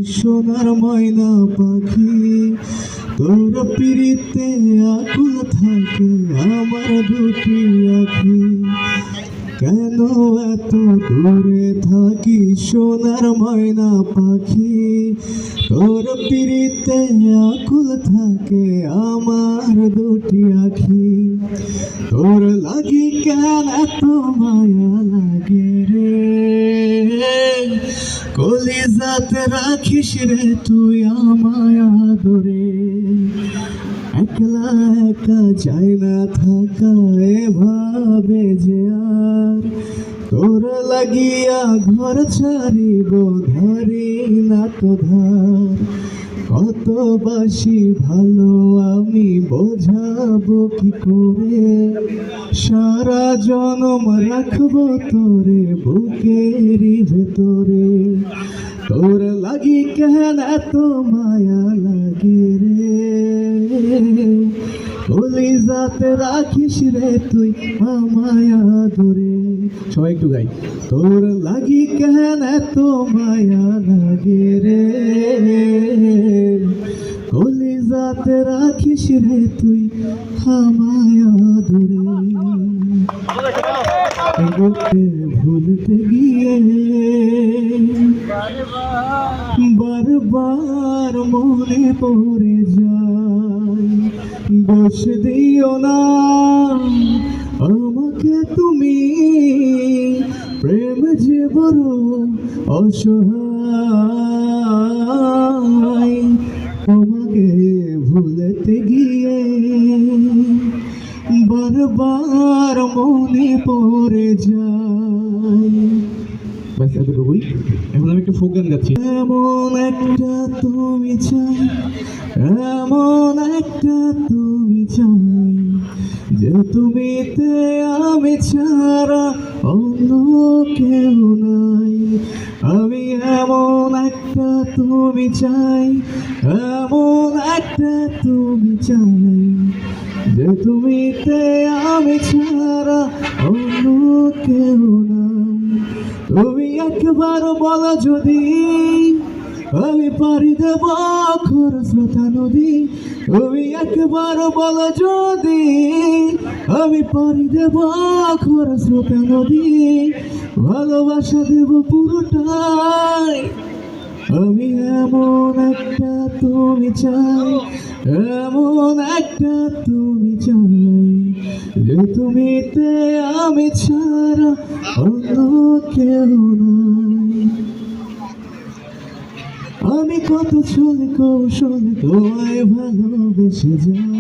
সোনার ময়না পাখি তোর পিড়িতে আকুল থাকে আমার দুটি আখি। কেন এত দূরে থাকি সোনার ময়না পাখি তোর পিড়িতে আকুল থাকে আমার দুটি আখি। তোর লাগি কেন এত মায়া লাগে রে, কলিজাতে রাখিস রে তুই আমায় আদরে। একলা একা চাই না থাকা এভাবে যে আর, তোর লাগিয়া ঘর ছাড়িব ধরি না তো ধার। কত বাসি ভালো আমি বোঝাবো কি করে, সারা জনম রাখবো তোরে বুকেরই ভেতরে। তোর লাগি কেন এত মায়া লাগে রে, কলিজাতে রাখিস রে তুই আমায় আদরে। সবাই একটু গাই। তোর লাগি কেন এত মায়া লাগে রে, কলিজাতে রাখিস রে তুই আমায় আদরে। তোকে ভুলতে গিয়ে বারবার মনে পড়ে যায়। দোষ দিও না আমাকে তুমি, প্রেম যে বড় অসহায়। তোমাকে ভুলতে গিয়ে বারবার মনে পড়ে যায়। ব্যাস এতটুকুই। এখন আমি একটা ফোক গান গাচ্ছি। এমন একটা তুমি চাই, এমন একটা তুমি চাই, যে তুমিতে আমি ছাড়া অন্য কেউ নাই। আমি এমন একটা তুমি চাই, এমন একটা তুমি চাই, যে তুমিতে আমি ছাড়া অন্য কেউ নাই। তুমি একবার বলো যদি আমি পারি দেব খরস্রোতা নদী। তুমি একবার বলো যদি আমি পারি দেব খরস্রোতা নদী। ভালোবাসা দেব পুরোটাই। আমি এমন একটা তুমি চাই, এমন একটা তুমি চাই, যে তুমিতে আমি ছাড়া অন্য কেউ নাই। আমি কত ছলে কৌশলে তোমায় ভালোবেসে যাই,